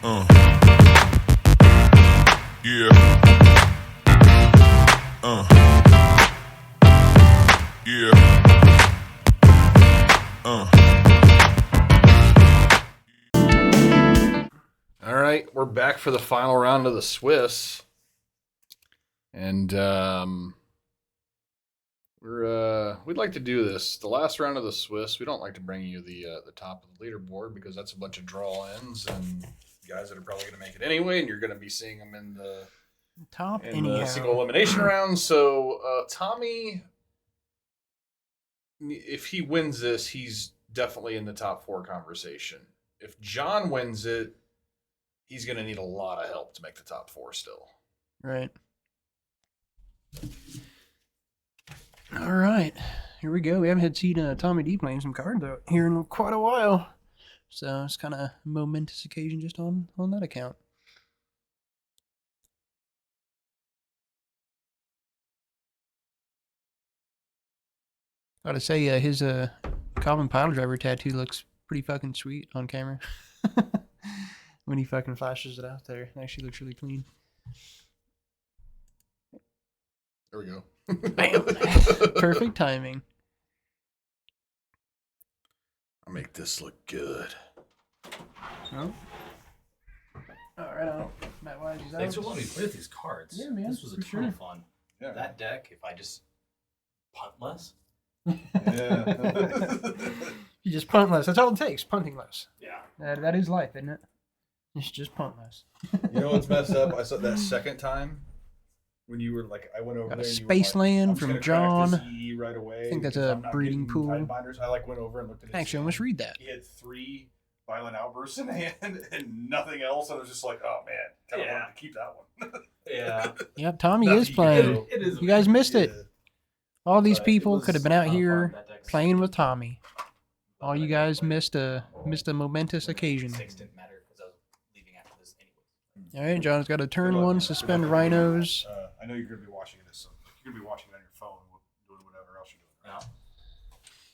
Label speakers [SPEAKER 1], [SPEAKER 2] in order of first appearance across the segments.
[SPEAKER 1] Uh, yeah. Yeah.
[SPEAKER 2] All right, we're back for the final round of the Swiss, and we'd like to do this. The last round of the Swiss, we don't like to bring you the top of the leaderboard because that's a bunch of draw-ins and guys that are probably going to make it anyway, and you're going to be seeing them in the
[SPEAKER 3] top
[SPEAKER 2] the single elimination round. So Tommy, if he wins this, he's definitely in the top 4 conversation. If John wins it, he's going to need a lot of help to make the top 4 still.
[SPEAKER 3] Right. All right. Here we go. We haven't had seen Tommy D playing some cards out here in quite a while. So it's kind of a momentous occasion just on that account. Gotta say, his Calvin Piledriver tattoo looks pretty fucking sweet on camera. When he fucking flashes it out there. It actually looks really clean.
[SPEAKER 2] There we go.
[SPEAKER 3] Bam! Perfect timing.
[SPEAKER 2] I'll make this look good.
[SPEAKER 3] Oh. All right, Matt Wise,
[SPEAKER 4] Thanks for letting me play with these cards.
[SPEAKER 3] Yeah, man,
[SPEAKER 4] this was a
[SPEAKER 3] for
[SPEAKER 4] ton
[SPEAKER 3] sure.
[SPEAKER 4] of fun.
[SPEAKER 2] Yeah.
[SPEAKER 4] That deck, if I just punt less.
[SPEAKER 2] Yeah.
[SPEAKER 3] You just punt less. That's all it takes. Punting less.
[SPEAKER 4] Yeah.
[SPEAKER 3] That is life, isn't it? It's just punt less.
[SPEAKER 2] You know what's messed up? I saw that second time when you were like, I went over
[SPEAKER 3] Got
[SPEAKER 2] there.
[SPEAKER 3] a
[SPEAKER 2] and you
[SPEAKER 3] Space
[SPEAKER 2] were like,
[SPEAKER 3] Land
[SPEAKER 2] I'm just
[SPEAKER 3] from
[SPEAKER 2] gonna crack
[SPEAKER 3] John.
[SPEAKER 2] this EE right away.
[SPEAKER 3] I think that's
[SPEAKER 2] because
[SPEAKER 3] a
[SPEAKER 2] I'm not
[SPEAKER 3] breeding
[SPEAKER 2] getting
[SPEAKER 3] pool.
[SPEAKER 2] Tide Binders. I like went over and looked at his
[SPEAKER 3] Actually, I
[SPEAKER 2] hand.
[SPEAKER 3] almost read that.
[SPEAKER 2] He had 3 violent outbursts in hand and nothing else. I was just like, oh man, kind of
[SPEAKER 4] Yeah.
[SPEAKER 2] wanted to keep that one.
[SPEAKER 4] Yeah.
[SPEAKER 3] Yep, Tommy
[SPEAKER 2] No,
[SPEAKER 3] is
[SPEAKER 2] you
[SPEAKER 3] playing.
[SPEAKER 2] go.
[SPEAKER 4] It is.
[SPEAKER 3] You guys missed it.
[SPEAKER 2] Yeah.
[SPEAKER 3] All these
[SPEAKER 4] But
[SPEAKER 3] people
[SPEAKER 4] it was
[SPEAKER 3] could have been out
[SPEAKER 4] a ton of
[SPEAKER 3] here
[SPEAKER 4] fun. That deck's
[SPEAKER 3] playing with
[SPEAKER 4] sick.
[SPEAKER 3] Tommy. All you guys missed a momentous occasion.
[SPEAKER 4] 6 didn't matter because I was leaving after this anyway.
[SPEAKER 3] All right, John's got a turn
[SPEAKER 2] Good luck,
[SPEAKER 3] one,
[SPEAKER 2] man.
[SPEAKER 3] suspend
[SPEAKER 2] Good luck.
[SPEAKER 3] Rhinos.
[SPEAKER 2] I know you're going to be watching this. So you're going to be watching it on your phone, doing whatever else you're doing.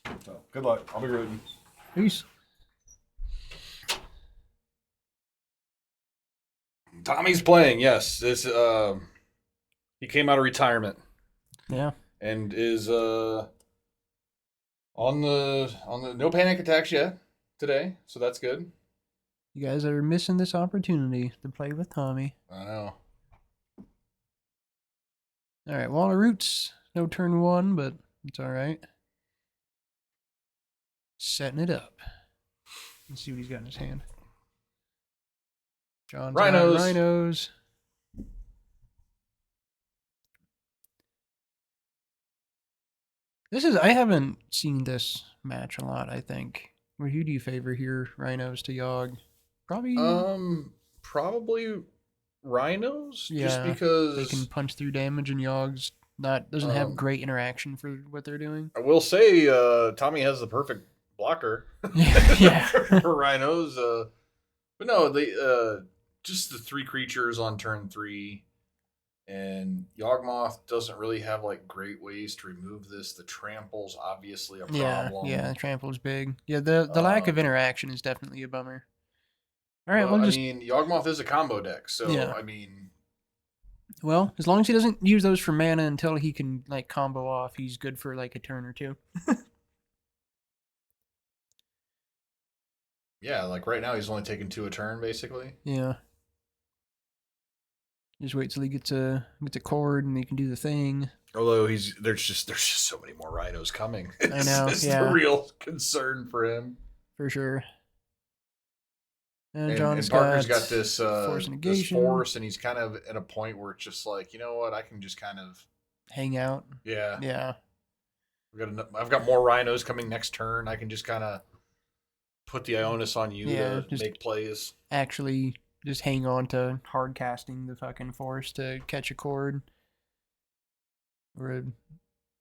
[SPEAKER 4] Yeah.
[SPEAKER 2] So, good luck. I'll be rooting.
[SPEAKER 3] Peace.
[SPEAKER 2] Tommy's playing. Yes, this he came out of retirement
[SPEAKER 3] Yeah.
[SPEAKER 2] and is on the no panic attacks yet today, so that's good.
[SPEAKER 3] You guys are missing this opportunity to play with Tommy.
[SPEAKER 2] I know.
[SPEAKER 3] All right, Wall of Roots. No turn one, but it's all right. Setting it up. Let's see what he's got in his hand. John's got
[SPEAKER 2] Rhinos.
[SPEAKER 3] Rhinos. I haven't seen this match a lot, I think. Who do you favor here? Rhinos to Yawg? Probably
[SPEAKER 2] Probably Rhinos, just
[SPEAKER 3] Yeah,
[SPEAKER 2] because
[SPEAKER 3] they can punch through damage and Yawg's doesn't have great interaction for what they're doing.
[SPEAKER 2] I will say Tommy has the perfect blocker.
[SPEAKER 3] Yeah.
[SPEAKER 2] for Rhinos. But no, they just the 3 creatures on turn 3. And Yawgmoth doesn't really have like great ways to remove this. The trample's obviously a problem.
[SPEAKER 3] Yeah, trample's big. Yeah, the lack of interaction is definitely a bummer. All right,
[SPEAKER 2] Well,
[SPEAKER 3] we'll
[SPEAKER 2] I
[SPEAKER 3] just
[SPEAKER 2] mean, Yawgmoth is a combo deck, so
[SPEAKER 3] Yeah.
[SPEAKER 2] I mean,
[SPEAKER 3] as long as he doesn't use those for mana until he can like combo off, he's good for like a turn or two.
[SPEAKER 2] yeah, like right now he's only taking 2 a turn basically.
[SPEAKER 3] Yeah. Just wait till he gets a cord and he can do the thing.
[SPEAKER 2] Although there's just so many more Rhinos coming.
[SPEAKER 3] I know,
[SPEAKER 2] It's
[SPEAKER 3] yeah.
[SPEAKER 2] the real concern for him.
[SPEAKER 3] For sure. And
[SPEAKER 2] And
[SPEAKER 3] John's
[SPEAKER 2] Parker's got this
[SPEAKER 3] force
[SPEAKER 2] this
[SPEAKER 3] negation.
[SPEAKER 2] force, and he's kind of at a point where it's just like, you know what, I can just kind of
[SPEAKER 3] Hang out.
[SPEAKER 2] yeah.
[SPEAKER 3] Yeah.
[SPEAKER 2] I've got more Rhinos coming next turn. I can just kind of put the Ionis on you
[SPEAKER 3] Yeah,
[SPEAKER 2] to
[SPEAKER 3] just-
[SPEAKER 2] make plays.
[SPEAKER 3] Actually just hang on to hard casting the fucking force to catch a cord. Or a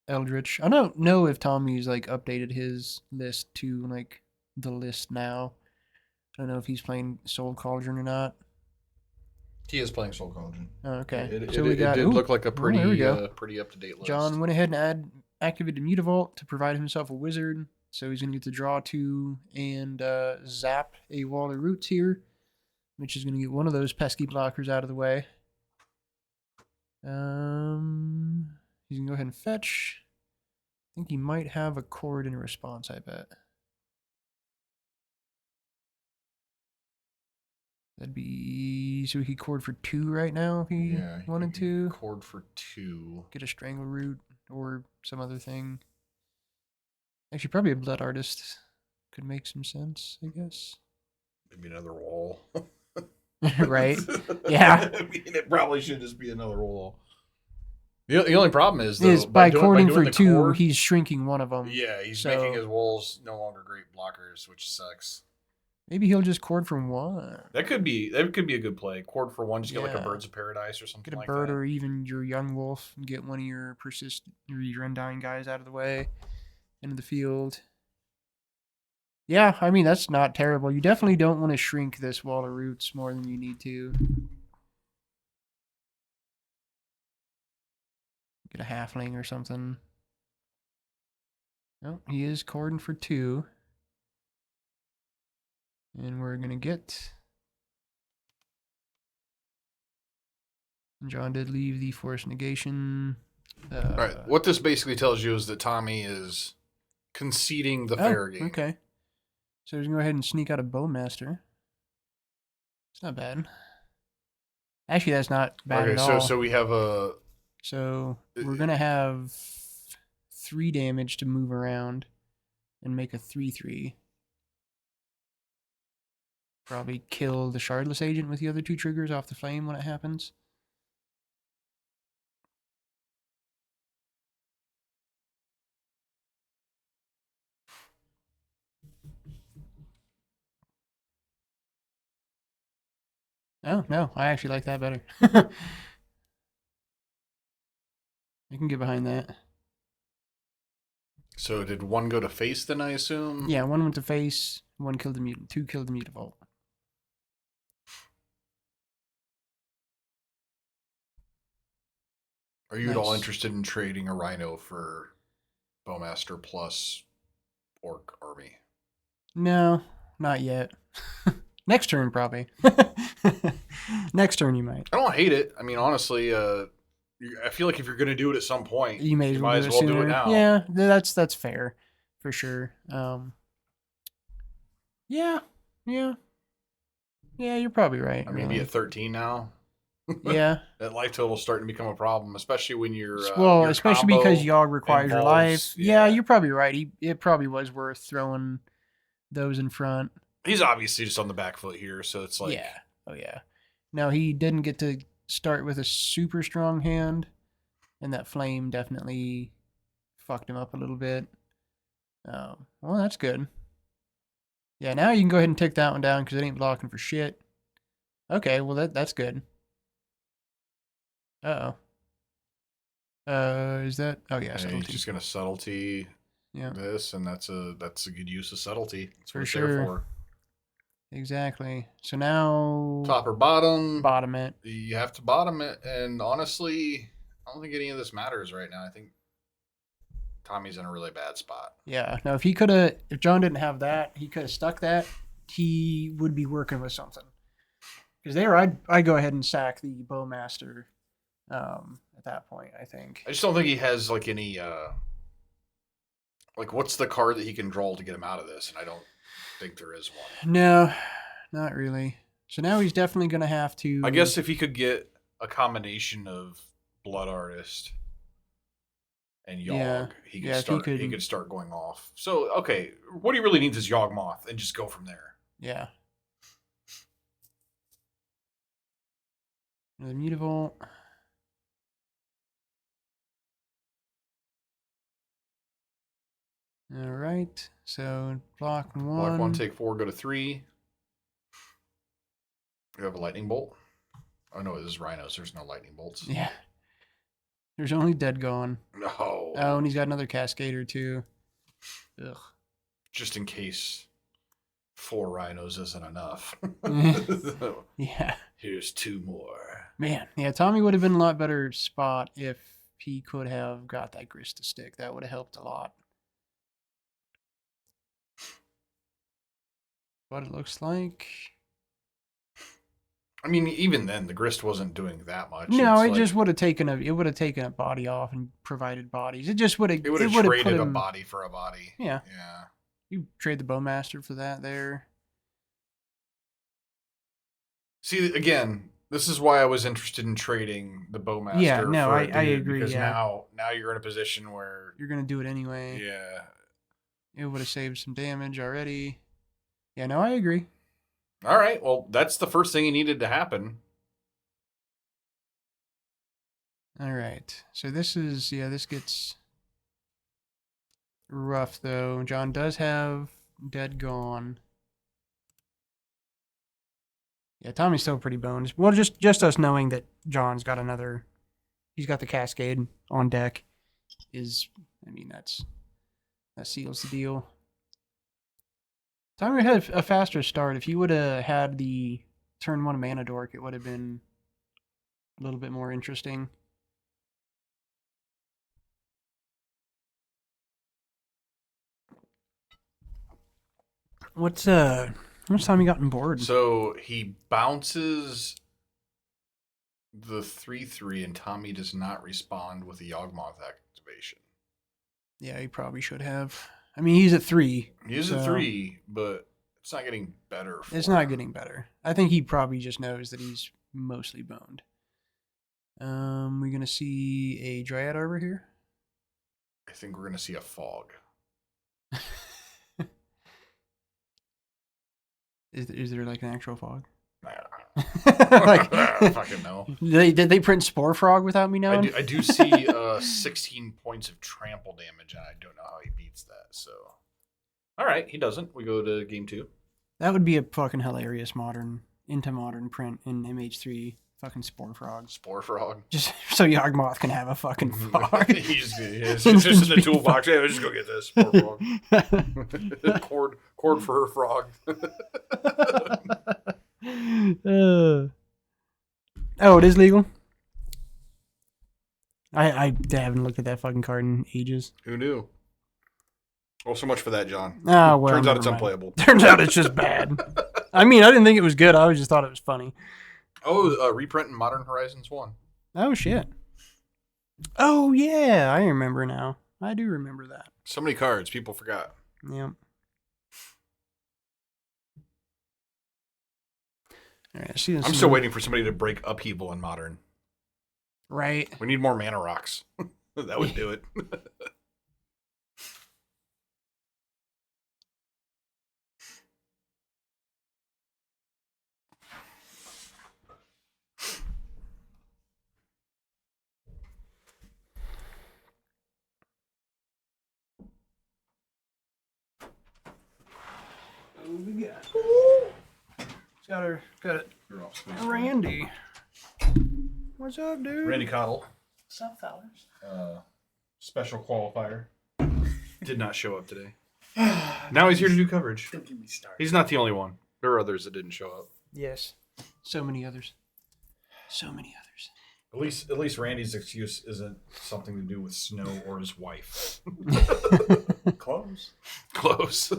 [SPEAKER 3] Eldritch. I don't know if Tommy's like updated his list to like the list now. I don't know if he's playing Soul Cauldron or not.
[SPEAKER 2] He is playing Soul Cauldron.
[SPEAKER 3] Oh, okay.
[SPEAKER 2] It
[SPEAKER 3] So we got
[SPEAKER 2] did look like a pretty
[SPEAKER 3] there we go.
[SPEAKER 2] pretty up to date list.
[SPEAKER 3] John went ahead and activated Mutavault to provide himself a wizard. So he's going to get to draw 2 and zap a Wall of Roots here. which is going to get one of those pesky blockers out of the way. He's going to go ahead and fetch. I think he might have a cord in response, I bet. That'd be... So he could cord for 2 right now if he wanted to.
[SPEAKER 2] Cord for 2.
[SPEAKER 3] Get a strangle root or some other thing. Actually, probably a blood artist could make some sense, I guess.
[SPEAKER 2] Maybe another wall.
[SPEAKER 3] Right? Yeah.
[SPEAKER 2] I mean, it probably should just be another wall. The only problem is, though,
[SPEAKER 3] Is by cording for
[SPEAKER 2] the
[SPEAKER 3] 2,
[SPEAKER 2] cord,
[SPEAKER 3] he's shrinking one of them.
[SPEAKER 2] yeah, he's
[SPEAKER 3] so
[SPEAKER 2] making his walls no longer great blockers, which sucks.
[SPEAKER 3] maybe he'll just cord from 1.
[SPEAKER 2] That could be a good play. Cord for 1, just get like a
[SPEAKER 3] Yeah.
[SPEAKER 2] Birds of Paradise or something
[SPEAKER 3] Get a
[SPEAKER 2] like
[SPEAKER 3] bird
[SPEAKER 2] that.
[SPEAKER 3] or even your Yawgmoth and get one of your your Undying guys out of the way into the field. Yeah, I mean, that's not terrible. You definitely don't want to shrink this wall of roots more than you need to. Get a halfling or something. No, he is cording for 2. And we're going to get... John did leave the force negation.
[SPEAKER 2] All right. What this basically tells you is that Tommy is conceding the fair game.
[SPEAKER 3] Okay. So he's going to go ahead and sneak out a Bowmaster. It's not bad. Actually, that's not bad at all.
[SPEAKER 2] So we have a...
[SPEAKER 3] So we're going to have 3 damage to move around and make a 3/3. Probably kill the Shardless Agent with the other 2 triggers off the flame when it happens. Oh, no. I actually like that better. I can get behind that.
[SPEAKER 2] So did 1 go to face then, I assume?
[SPEAKER 3] Yeah, 1 went to face, 1 killed the mutant, 2 killed the Mutavault.
[SPEAKER 2] Are you at all
[SPEAKER 3] Nice.
[SPEAKER 2] interested in trading a Rhino for Bowmaster plus Orc Army?
[SPEAKER 3] No, not yet. Next turn, probably. Next turn, you might.
[SPEAKER 2] I don't hate it. I mean, honestly, I feel like if you're going to do it at some point,
[SPEAKER 3] You may as well, do, it
[SPEAKER 2] do it now.
[SPEAKER 3] Yeah, that's fair, for sure. Yeah, you're probably right.
[SPEAKER 2] I mean, be at 13 now.
[SPEAKER 3] Yeah.
[SPEAKER 2] That life total's starting to become a problem, especially when you're
[SPEAKER 3] well, especially because Yawg requires your life.
[SPEAKER 2] involves-
[SPEAKER 3] Yeah, you're probably right. It probably was worth throwing those in front.
[SPEAKER 2] He's obviously just on the back foot here, so it's like...
[SPEAKER 3] Yeah. Oh, yeah. Now, he didn't get to start with a super strong hand, and that flame definitely fucked him up a little bit. Well, that's good. Yeah, now you can go ahead and take that one down because it ain't blocking for shit. Okay, well, that's good. Uh-oh. Is that... Oh, yeah,
[SPEAKER 2] He's
[SPEAKER 3] subtlety.
[SPEAKER 2] just going to subtlety this, and that's a good use of subtlety. That's what
[SPEAKER 3] For
[SPEAKER 2] it's
[SPEAKER 3] sure.
[SPEAKER 2] there for.
[SPEAKER 3] Exactly. So now...
[SPEAKER 2] Top or bottom?
[SPEAKER 3] Bottom it.
[SPEAKER 2] You have to bottom it, and honestly, I don't think any of this matters right now. I think Tommy's in a really bad spot.
[SPEAKER 3] Yeah. Now, if John didn't have that, he could have stuck that, he would be working with something. Because there, I'd go ahead and sack the Bowmaster at that point, I think.
[SPEAKER 2] I just don't think he has, like, any, like, what's the card that he can draw to get him out of this? And I don't think there is one.
[SPEAKER 3] No, not really. So now he's definitely going to have to...
[SPEAKER 2] I guess if he could get a combination of Blood Artist and Yawg, he could start going off. So, okay, what he really needs is Yawgmoth and just go from there.
[SPEAKER 3] Yeah. Another Mutavault. All right. So block 1.
[SPEAKER 2] Block 1, take 4, go to 3. You have a lightning bolt. Oh no, this is Rhinos. There's no lightning bolts.
[SPEAKER 3] Yeah. There's only Dead gone.
[SPEAKER 2] No.
[SPEAKER 3] Oh, and he's got another Cascader too. Ugh.
[SPEAKER 2] Just in case 4 Rhinos isn't enough.
[SPEAKER 3] Yeah.
[SPEAKER 2] Here's 2 more.
[SPEAKER 3] Man, yeah, Tommy would have been a lot better spot if he could have got that grist to stick. That would have helped a lot. What it looks like.
[SPEAKER 2] I mean, even then, the grist wasn't doing that much.
[SPEAKER 3] No,
[SPEAKER 2] It's
[SPEAKER 3] it
[SPEAKER 2] like,
[SPEAKER 3] just would have taken a body off and provided bodies. It just would have.
[SPEAKER 2] it would have
[SPEAKER 3] put
[SPEAKER 2] traded a
[SPEAKER 3] him,
[SPEAKER 2] body for a body.
[SPEAKER 3] Yeah.
[SPEAKER 2] Yeah.
[SPEAKER 3] You trade the Bowmaster for that there.
[SPEAKER 2] See, again, this is why I was interested in trading the Bowmaster.
[SPEAKER 3] Yeah, no,
[SPEAKER 2] for
[SPEAKER 3] I
[SPEAKER 2] a dude,
[SPEAKER 3] agree,
[SPEAKER 2] Because
[SPEAKER 3] yeah.
[SPEAKER 2] now you're in a position where
[SPEAKER 3] You're gonna do it anyway.
[SPEAKER 2] yeah.
[SPEAKER 3] It would have saved some damage already. Yeah, no, I agree.
[SPEAKER 2] All right. Well, that's the first thing he needed to happen.
[SPEAKER 3] All right. So this gets rough though. John does have Dead Gone. Yeah, Tommy's still pretty boned. Well, just us knowing that John's got he's got the Cascade on deck that seals the deal. Tommy had a faster start. If you would have had the turn 1 mana dork, it would have been a little bit more interesting. What's how much time you got on board?
[SPEAKER 2] So he bounces the 3/3, and Tommy does not respond with a Yawgmoth activation.
[SPEAKER 3] Yeah, he probably should have. I mean, he's at 3.
[SPEAKER 2] He is a 3, but it's not getting better.
[SPEAKER 3] It's not getting better. I think he probably just knows that he's mostly boned. We're gonna see a Dryad Arbor here.
[SPEAKER 2] I think we're gonna see a fog.
[SPEAKER 3] Is there like an actual fog?
[SPEAKER 2] Like, I fucking know.
[SPEAKER 3] Did they print Spore Frog without me knowing?
[SPEAKER 2] I do see 16 points of trample damage, and I don't know how he beats that. So, all right, he doesn't. We go to game 2.
[SPEAKER 3] That would be a fucking hilarious modern print in MH3. Fucking Spore Frog.
[SPEAKER 2] Spore Frog.
[SPEAKER 3] Just so Yawgmoth can have a fucking frog.
[SPEAKER 2] It's just in the toolbox. Yeah, let's just go get this Spore Frog. cord for her frog.
[SPEAKER 3] Oh, it is legal? I haven't looked at that fucking card in ages.
[SPEAKER 2] Who knew? Well, so much for that, John.
[SPEAKER 3] Oh, well,
[SPEAKER 2] Turns out it's
[SPEAKER 3] never mind.
[SPEAKER 2] unplayable.
[SPEAKER 3] Turns out it's just bad. I mean, I didn't think it was good. I just thought it was funny.
[SPEAKER 2] Oh, reprint in Modern Horizons 1.
[SPEAKER 3] Oh, shit. Oh, yeah. I remember now. I do remember that.
[SPEAKER 2] So many cards. People forgot.
[SPEAKER 3] Yep. All right,
[SPEAKER 2] I'm still waiting for somebody to break Upheaval in Modern.
[SPEAKER 3] Right.
[SPEAKER 2] We need more mana rocks. That would do it.
[SPEAKER 3] What we got? Got it. Randy. What's up, dude?
[SPEAKER 2] Randy Cottle.
[SPEAKER 4] What's up, fellas?
[SPEAKER 2] Special qualifier. Did not show up today. Now he's here to do coverage.
[SPEAKER 4] Don't get me started.
[SPEAKER 2] He's not the only one. There are others that didn't show up.
[SPEAKER 3] Yes. So many others. So many others.
[SPEAKER 2] At least Randy's excuse isn't something to do with snow or his wife.
[SPEAKER 5] Close.
[SPEAKER 2] Close.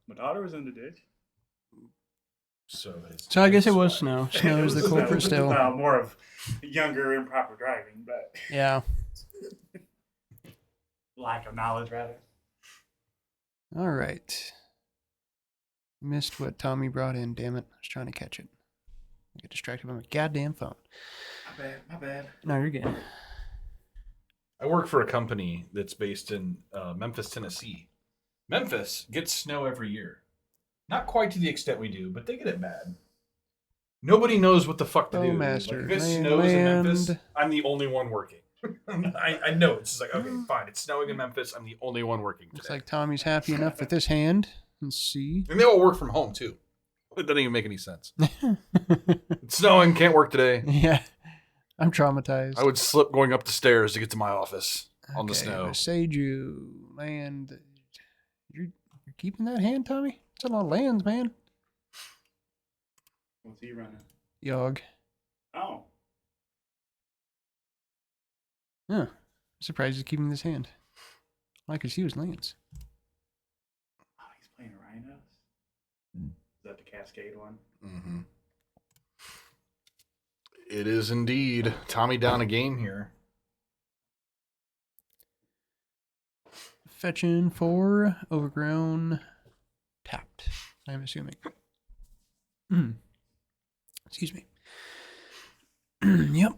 [SPEAKER 5] My daughter was in the ditch.
[SPEAKER 2] So
[SPEAKER 3] I guess it was snow. Snow is the culprit still.
[SPEAKER 5] More of younger improper driving, but
[SPEAKER 3] Yeah.
[SPEAKER 5] lack of knowledge, rather.
[SPEAKER 3] All right. Missed what Tommy brought in, damn it. I was trying to catch it. I get distracted by my goddamn phone.
[SPEAKER 5] My bad.
[SPEAKER 3] No, you're good.
[SPEAKER 2] I work for a company that's based in Memphis, Tennessee. Memphis gets snow every year. Not quite to the extent we do, but they get it bad. Nobody knows what the fuck to do.
[SPEAKER 3] Bowmaster,
[SPEAKER 2] Like, if it
[SPEAKER 3] land,
[SPEAKER 2] snows in Memphis,
[SPEAKER 3] land.
[SPEAKER 2] I'm the only one working. I know. It's just like, okay, fine. It's snowing in Memphis. I'm the only one working today.
[SPEAKER 3] Looks like Tommy's happy enough with this hand. Let's see.
[SPEAKER 2] And they all work from home, too. It doesn't even make any sense. It's snowing. Can't work today.
[SPEAKER 3] Yeah. I'm traumatized.
[SPEAKER 2] I would slip going up the stairs to get to my office on the snow.
[SPEAKER 3] Seiju, land. You're keeping that hand, Tommy? It's a lot of lands, man.
[SPEAKER 5] What's he running?
[SPEAKER 3] Yogg.
[SPEAKER 5] Oh.
[SPEAKER 3] Huh. Surprised he's keeping this hand. All I could see was lands.
[SPEAKER 5] Oh, he's playing Rhinos? Is that the Cascade one?
[SPEAKER 2] Mm-hmm. It is indeed. Tommy down a game here.
[SPEAKER 3] Fetching for overgrown tapped, I'm assuming. Excuse me. Yep.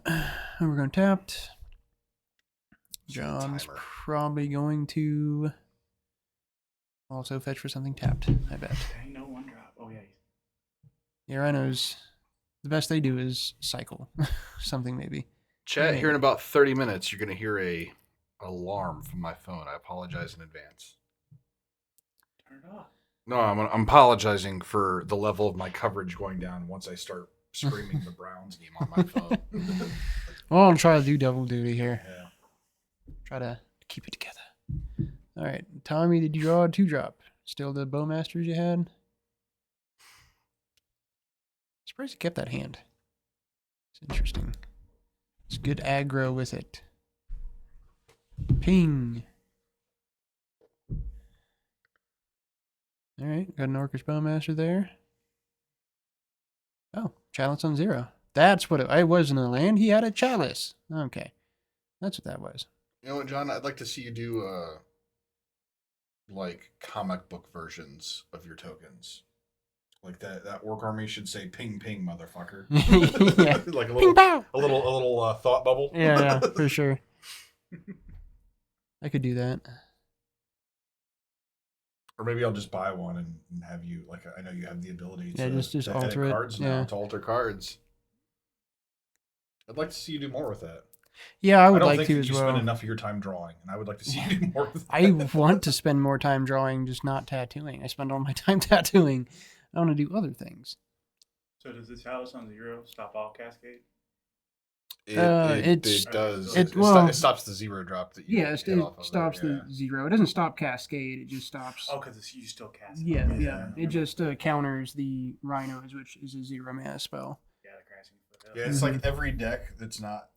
[SPEAKER 3] Overgrown tapped. John's
[SPEAKER 2] Timer.
[SPEAKER 3] probably going to also fetch for something tapped, I bet.
[SPEAKER 5] Okay, no one drop. Oh, yeah.
[SPEAKER 3] Yeah, Rhinos, the best they do is cycle. Something maybe.
[SPEAKER 2] Chat,
[SPEAKER 3] Maybe.
[SPEAKER 2] here in about 30 minutes, you're going to hear a alarm from my phone. I apologize in advance.
[SPEAKER 5] Turn it off.
[SPEAKER 2] No, I'm apologizing for the level of my coverage going down once I start screaming the Browns game on my phone.
[SPEAKER 3] Well, I'll try to do double duty here.
[SPEAKER 2] Yeah.
[SPEAKER 3] Try to keep it together. All right. Tommy, did you draw a 2-drop? Still the Bowmasters you had? Surprised you kept that hand. It's interesting. It's good aggro with it. Ping. All right. Got an Orcish Bowmaster there. Oh, Chalice on 0. That's what it wasn't a land. He had a Chalice. Okay. That's what that was.
[SPEAKER 2] You know what, John? I'd like to see you do like comic book versions of your tokens. Like that orc army should say "ping ping, motherfucker."
[SPEAKER 3] Yeah.
[SPEAKER 2] Like a
[SPEAKER 3] Ping
[SPEAKER 2] little,
[SPEAKER 3] pow.
[SPEAKER 2] a little thought bubble.
[SPEAKER 3] Yeah, for sure. I could do that.
[SPEAKER 2] Or maybe I'll just buy one and have you like I know you have the ability
[SPEAKER 3] Yeah,
[SPEAKER 2] to
[SPEAKER 3] just
[SPEAKER 2] to
[SPEAKER 3] alter
[SPEAKER 2] edit
[SPEAKER 3] it,
[SPEAKER 2] cards now
[SPEAKER 3] yeah.
[SPEAKER 2] to alter cards. I'd like to see you do more with that.
[SPEAKER 3] Yeah, I
[SPEAKER 2] I
[SPEAKER 3] would
[SPEAKER 2] don't
[SPEAKER 3] like
[SPEAKER 2] think
[SPEAKER 3] to
[SPEAKER 2] that
[SPEAKER 3] as
[SPEAKER 2] you
[SPEAKER 3] well.
[SPEAKER 2] spend enough of your time drawing, and I would like to see you do more with that.
[SPEAKER 3] I want to spend more time drawing, just not tattooing. I spend all my time tattooing. I want to do other things.
[SPEAKER 5] So does this Chalice on 0 stop all Cascade?
[SPEAKER 2] It
[SPEAKER 3] It's-
[SPEAKER 2] does.
[SPEAKER 3] it-
[SPEAKER 2] It
[SPEAKER 3] well-
[SPEAKER 2] stops the 0 drop that you
[SPEAKER 3] Yeah,
[SPEAKER 2] hit
[SPEAKER 3] it
[SPEAKER 2] off of
[SPEAKER 3] stops
[SPEAKER 2] yeah.
[SPEAKER 3] the 0. It doesn't stop Cascade. It just stops.
[SPEAKER 5] Oh, because you still cast.
[SPEAKER 3] Yeah, yeah. It just counters the Rhinos, which is a 0 mana spell.
[SPEAKER 5] Yeah, the crashing foot.
[SPEAKER 2] Yeah, it's like every deck that's not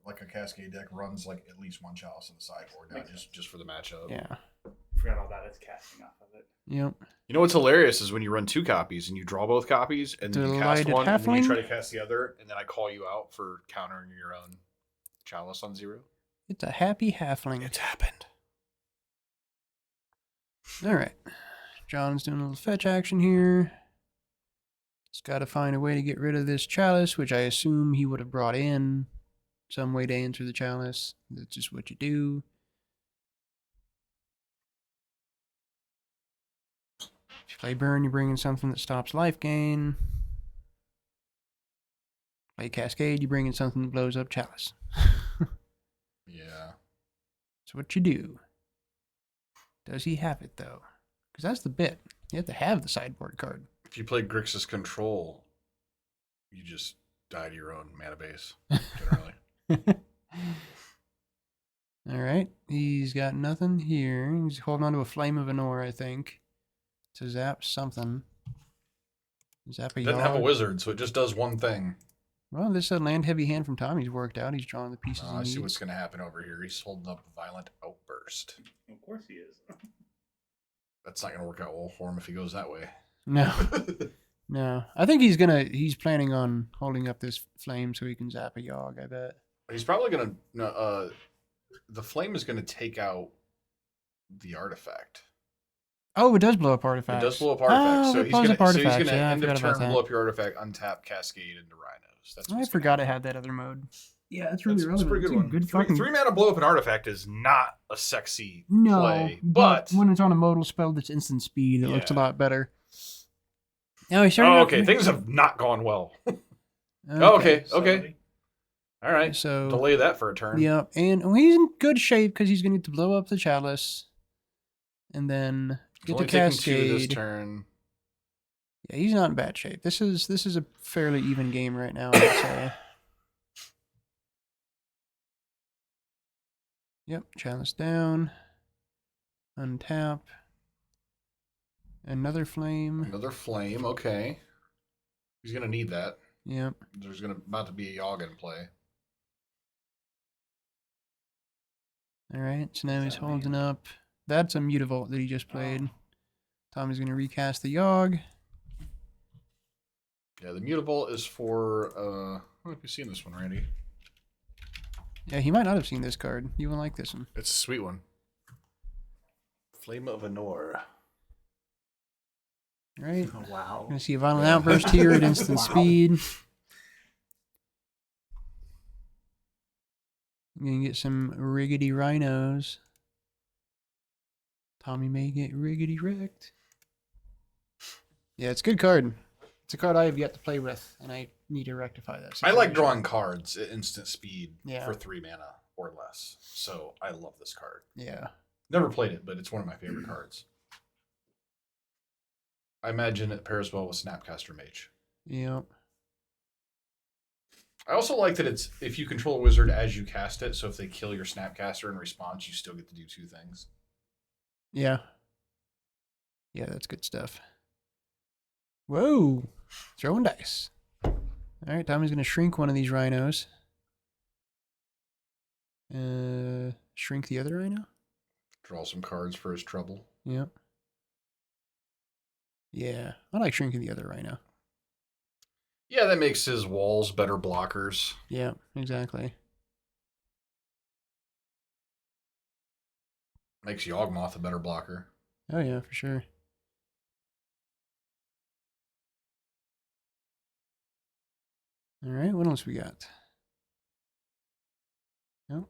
[SPEAKER 2] like a Cascade deck runs like at least one Chalice on the sideboard, not just for the matchup.
[SPEAKER 3] Yeah.
[SPEAKER 5] Forgot all that. It's casting off of it.
[SPEAKER 3] Yep.
[SPEAKER 2] You know what's hilarious is when you run 2 copies and you draw both copies and then you cast
[SPEAKER 3] Delighted
[SPEAKER 2] one and then you
[SPEAKER 3] Halfling?
[SPEAKER 2] try to cast the other and then I call you out for countering your own Chalice on 0.
[SPEAKER 3] It's a happy halfling.
[SPEAKER 2] It's happened.
[SPEAKER 3] All right. John's doing a little fetch action here. He's got to find a way to get rid of this Chalice, which I assume he would have brought in some way to answer the Chalice. That's just what you do. If you play Burn, you bring in something that stops life gain. Play Cascade, you bring in something that blows up Chalice.
[SPEAKER 2] Yeah.
[SPEAKER 3] That's what you do. Does he have it, though? Because that's the bit. You have to have the sideboard card.
[SPEAKER 2] If you play Grixis Control, you just die to your own mana base, generally.
[SPEAKER 3] All right. He's got nothing here. He's holding on to a Flame of Anor, I think. To zap something. Zap a
[SPEAKER 2] It doesn't have a
[SPEAKER 3] Yawg.
[SPEAKER 2] wizard, so it just does one thing.
[SPEAKER 3] Well, this land heavy hand from Tommy's worked out. He's drawing the pieces
[SPEAKER 2] I
[SPEAKER 3] he
[SPEAKER 2] see what's
[SPEAKER 3] needs.
[SPEAKER 2] going to happen over here. He's holding up Violent Outburst.
[SPEAKER 5] Of course he is.
[SPEAKER 2] That's not going to work out well for him if he goes that way.
[SPEAKER 3] No, no. I think he's planning on holding up this flame so he can zap a Yawg, I bet.
[SPEAKER 2] He's probably going to... the flame is going to take out the artifact.
[SPEAKER 3] Oh, it does blow up artifacts.
[SPEAKER 2] It does blow up artifacts.
[SPEAKER 3] Oh,
[SPEAKER 2] so
[SPEAKER 3] it
[SPEAKER 2] he's
[SPEAKER 3] blows
[SPEAKER 2] going
[SPEAKER 3] up
[SPEAKER 2] to
[SPEAKER 3] artifacts. Yeah, I
[SPEAKER 2] end of
[SPEAKER 3] forgot about
[SPEAKER 2] turn
[SPEAKER 3] that.
[SPEAKER 2] blow up your artifact, untap, Cascade into Rhinos. That's
[SPEAKER 3] I
[SPEAKER 2] what's
[SPEAKER 3] forgot
[SPEAKER 2] gonna
[SPEAKER 3] I had that other mode. Yeah, that's really
[SPEAKER 2] happen. That's a
[SPEAKER 3] relevant.
[SPEAKER 2] pretty good
[SPEAKER 3] It's a
[SPEAKER 2] one.
[SPEAKER 3] Good
[SPEAKER 2] Three,
[SPEAKER 3] fucking...
[SPEAKER 2] 3 mana blow up an artifact is not a sexy
[SPEAKER 3] No,
[SPEAKER 2] play,
[SPEAKER 3] but
[SPEAKER 2] but...
[SPEAKER 3] when it's on a modal spell that's instant speed, it looks a
[SPEAKER 2] Yeah.
[SPEAKER 3] lot better. Oh, he's
[SPEAKER 2] Oh, okay. Things have not gone well. Okay.
[SPEAKER 5] Somebody.
[SPEAKER 2] All right.
[SPEAKER 3] So,
[SPEAKER 2] Delay that for a turn.
[SPEAKER 3] yeah, and he's in good shape because he's going to need to blow up the Chalice and then
[SPEAKER 2] He's
[SPEAKER 3] get
[SPEAKER 2] only
[SPEAKER 3] the
[SPEAKER 2] taking 2 this
[SPEAKER 3] Cascade.
[SPEAKER 2] turn.
[SPEAKER 3] Yeah, he's not in bad shape. This is a fairly even game right now, I'd say. Yep, Chalice down. Untap. Another flame.
[SPEAKER 2] Another flame. Okay. He's going to need that.
[SPEAKER 3] Yep.
[SPEAKER 2] There's about to be a Yawg in play.
[SPEAKER 3] All right, so now he's
[SPEAKER 5] that
[SPEAKER 3] holding
[SPEAKER 5] mean?
[SPEAKER 3] up. That's a Mutavault that he just played. Tommy's going to recast the Yawg.
[SPEAKER 2] Yeah, the mutable is for. I don't know if you've seen this one, Randy.
[SPEAKER 3] Yeah, he might not have seen this card. You won't like this one.
[SPEAKER 2] It's a sweet one. Flame of Anor.
[SPEAKER 3] Right?
[SPEAKER 4] Oh, wow.
[SPEAKER 3] Gonna see a violent outburst here at instant speed. I'm gonna get some riggedy rhinos. Tommy may get riggedy wrecked. Yeah, it's a good card. It's a card I have yet to play with, and I need to rectify that.
[SPEAKER 2] I like
[SPEAKER 3] situation.
[SPEAKER 2] drawing cards at instant speed
[SPEAKER 3] Yeah.
[SPEAKER 2] for 3 mana or less. So I love this card.
[SPEAKER 3] Yeah.
[SPEAKER 2] Never played it, but it's one of my favorite cards. I imagine it pairs well with Snapcaster Mage.
[SPEAKER 3] Yep.
[SPEAKER 2] I also like that it's if you control a wizard as you cast it, so if they kill your Snapcaster in response, you still get to do 2 things.
[SPEAKER 3] Yeah. Yeah, that's good stuff. Whoa. Throwing dice. All right, Tommy's going to shrink one of these rhinos. Shrink the other rhino?
[SPEAKER 2] Draw some cards for his trouble.
[SPEAKER 3] Yep. Yeah, I like shrinking the other rhino.
[SPEAKER 2] Yeah, that makes his walls better blockers.
[SPEAKER 3] Yeah, exactly.
[SPEAKER 2] Makes Yawgmoth a better blocker.
[SPEAKER 3] Oh, yeah, for sure. All right, what else we got? Nope.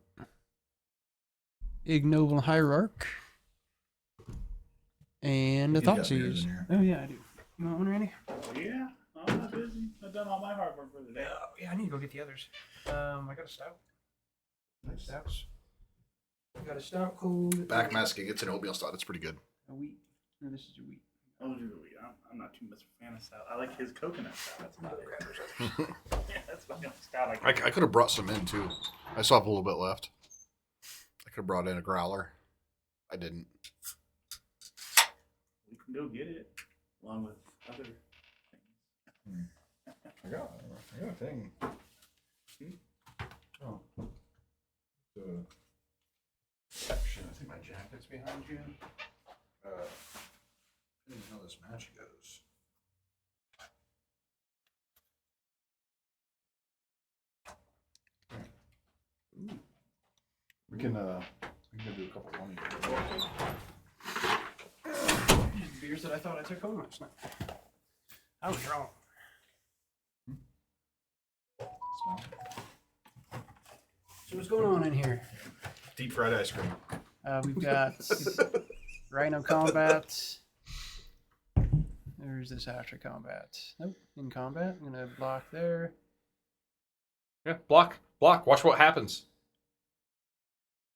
[SPEAKER 3] Ignoble Hierarch. And a
[SPEAKER 2] You got
[SPEAKER 3] Thought
[SPEAKER 2] beers
[SPEAKER 3] Seize.
[SPEAKER 2] in here.
[SPEAKER 3] Oh, yeah, I do. You want one, Randy?
[SPEAKER 5] Yeah, I'm not busy. I've done all my hard work for the day.
[SPEAKER 3] Yeah, I need to go get the others. I got a stout. Nice stouts. I got a stout cold.
[SPEAKER 2] Backmasking, it's an oatmeal stout. It's pretty good.
[SPEAKER 3] A wheat. No, this is a wheat.
[SPEAKER 5] Oh, dude, I'm not too much a fan of stout. I like his coconut stout. That's about it. Yeah, that's about the only stout
[SPEAKER 2] I could have brought some in too. I still have a little bit left. I could have brought in a growler. I didn't.
[SPEAKER 5] We can go get it along with other things.
[SPEAKER 2] I got a thing. Oh. The section. I think my jacket's behind you. I didn't know this match goes. Ooh. We can do a couple one
[SPEAKER 3] These beers that I thought I took home last night. I was wrong.
[SPEAKER 2] Smell.
[SPEAKER 3] So what's going on in here?
[SPEAKER 2] Deep fried ice cream.
[SPEAKER 3] We've got Rhino Combat. There's this after combat. Nope, in combat. I'm gonna block there.
[SPEAKER 2] Yeah, block. Watch what happens.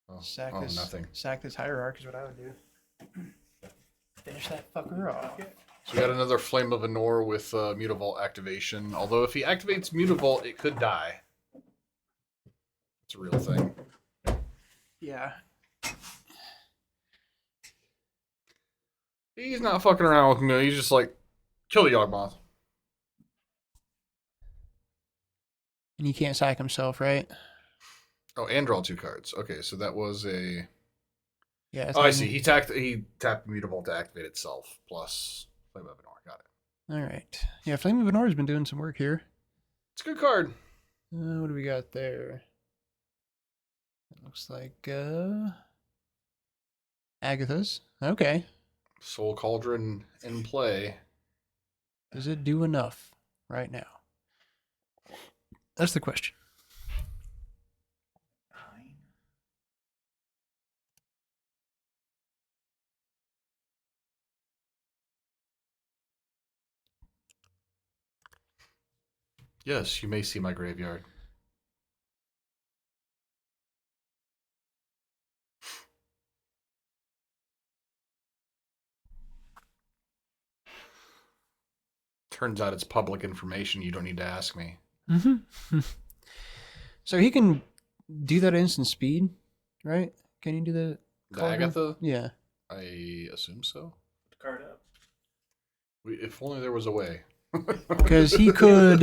[SPEAKER 2] Oh,
[SPEAKER 3] Sack
[SPEAKER 2] oh,
[SPEAKER 3] this.
[SPEAKER 2] nothing.
[SPEAKER 3] Sack this hierarch is what I would do. Finish that fucker off.
[SPEAKER 2] So we got another Flame of Anor with Mutavault activation. Although if he activates Mutavault, it could die. It's a real thing.
[SPEAKER 3] Yeah.
[SPEAKER 2] He's not fucking around with me. He's just like, kill the Yawgmoth.
[SPEAKER 3] And he can't sack himself, right?
[SPEAKER 2] Oh, and draw 2 cards. Okay, so that was a...
[SPEAKER 3] Yeah.
[SPEAKER 2] Oh, I see. He tapped Mutavault to activate itself, plus Flame of Anor. Got it.
[SPEAKER 3] All right. Yeah, Flame of Anor has been doing some work here.
[SPEAKER 2] It's a good card.
[SPEAKER 3] What do we got there? It looks like Agatha's. Okay.
[SPEAKER 2] Soul Cauldron in play.
[SPEAKER 3] Does it do enough right now? That's the question.
[SPEAKER 2] Yes, you may see my graveyard. Turns out it's public information. You don't need to ask me.
[SPEAKER 3] Mm-hmm. So he can do that at instant speed, right? Can he do that?
[SPEAKER 2] The Agatha?
[SPEAKER 3] Yeah.
[SPEAKER 2] I assume so.
[SPEAKER 5] Put the card up.
[SPEAKER 2] If only there was a way.
[SPEAKER 3] Because he could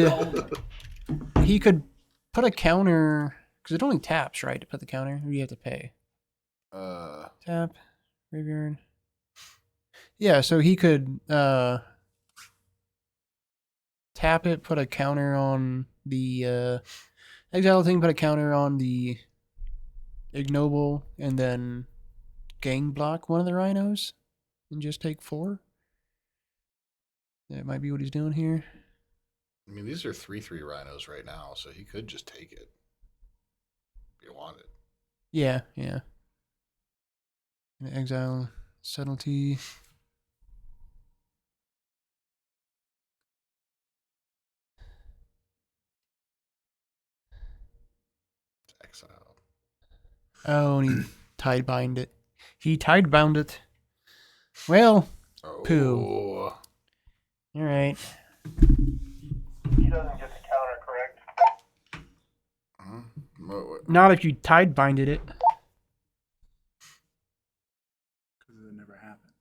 [SPEAKER 3] put a counter, because it only taps, right, to put the counter? Or do you have to pay? Tap, graveyard. Yeah, so he could tap tap it, put a counter on the exile thing, put a counter on the ignoble, and then gang block one of the rhinos, and just take 4. That might be what he's doing here.
[SPEAKER 2] I mean, these are 3/3 rhinos right now, so he could just take it if you wanted.
[SPEAKER 3] Yeah, yeah. And exile subtlety.
[SPEAKER 2] It's exile.
[SPEAKER 3] Oh, and he tide bind it. He tide bound it. Well, poo.
[SPEAKER 2] Oh.
[SPEAKER 3] All right.
[SPEAKER 5] He doesn't get the counter, correct?
[SPEAKER 3] Not if you tide binded it.
[SPEAKER 5] Because it never happened.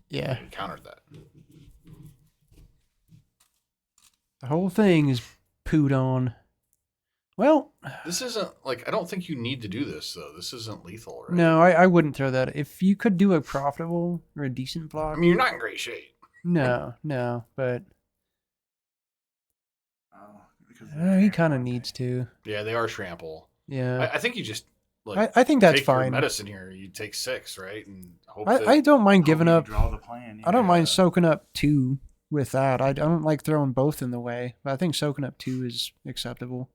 [SPEAKER 3] Yeah.
[SPEAKER 2] He countered that.
[SPEAKER 3] The whole thing is pooed on. Well,
[SPEAKER 2] This isn't like I don't think you need to do this though. This isn't lethal, right?
[SPEAKER 3] no, I wouldn't throw that. If you could do a profitable or a decent block.
[SPEAKER 2] I mean, you're not in great shape.
[SPEAKER 3] No, but
[SPEAKER 5] Oh, because
[SPEAKER 3] he kind of needs to.
[SPEAKER 2] Yeah, they are trample.
[SPEAKER 3] Yeah.
[SPEAKER 2] I think you just like
[SPEAKER 3] I think that's
[SPEAKER 2] take your
[SPEAKER 3] fine.
[SPEAKER 2] medicine here. You take 6, right? And hope
[SPEAKER 3] I don't mind giving up.
[SPEAKER 5] Draw the plan.
[SPEAKER 3] I don't
[SPEAKER 2] Yeah.
[SPEAKER 3] mind soaking up 2 with that. I don't like throwing both in the way, but I think soaking up 2 is acceptable.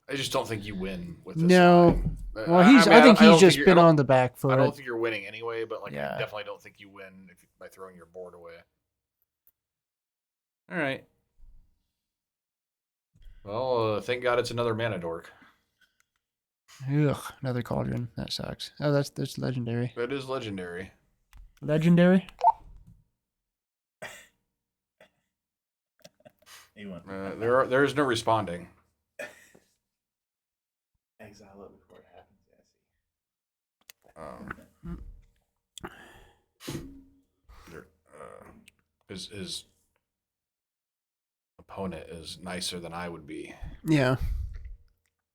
[SPEAKER 2] I just don't think you win with this.
[SPEAKER 3] No.
[SPEAKER 2] line.
[SPEAKER 3] Well, I think he's just been on the back foot.
[SPEAKER 2] I don't think you're winning anyway, but like
[SPEAKER 3] Yeah.
[SPEAKER 2] I definitely don't think you win by throwing your board away. All right. Well, thank God it's another mana dork.
[SPEAKER 3] Ugh, another cauldron. That sucks. Oh, that's legendary.
[SPEAKER 2] That is legendary.
[SPEAKER 3] Legendary?
[SPEAKER 5] He went
[SPEAKER 2] There is no responding.
[SPEAKER 5] exile it before it happens.
[SPEAKER 2] His opponent is nicer than I would be.
[SPEAKER 3] Yeah.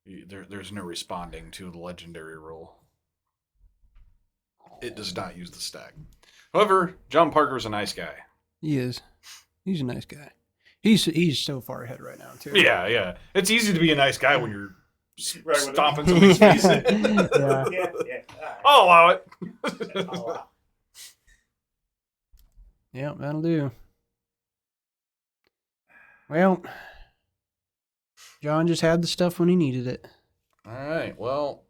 [SPEAKER 2] There's no responding to the legendary rule. It does not use the stack. However, John Parker's a nice guy.
[SPEAKER 3] He is. He's a nice guy. He's so far ahead right now too.
[SPEAKER 2] Yeah. It's easy to be a nice guy when you're
[SPEAKER 5] Right,
[SPEAKER 2] stomping somebody's face.
[SPEAKER 3] Yeah.
[SPEAKER 5] Yeah.
[SPEAKER 2] I'll allow it.
[SPEAKER 3] Yeah, that'll do. Well, John just had the stuff when he needed it.
[SPEAKER 2] All right. Well,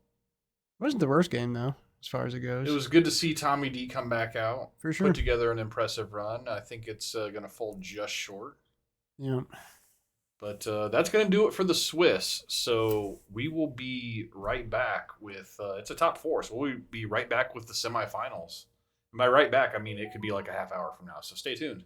[SPEAKER 3] Wasn't the worst game though, as far as it goes.
[SPEAKER 2] it was good to see Tommy D come back out.
[SPEAKER 3] For sure.
[SPEAKER 2] Put together an impressive run. I think it's going to fold just short.
[SPEAKER 3] Yeah.
[SPEAKER 2] But that's going to do it for the Swiss. So we will be right back with it's a top 4. So we'll be right back with the semifinals. And by right back, I mean it could be like a half hour from now. So stay tuned.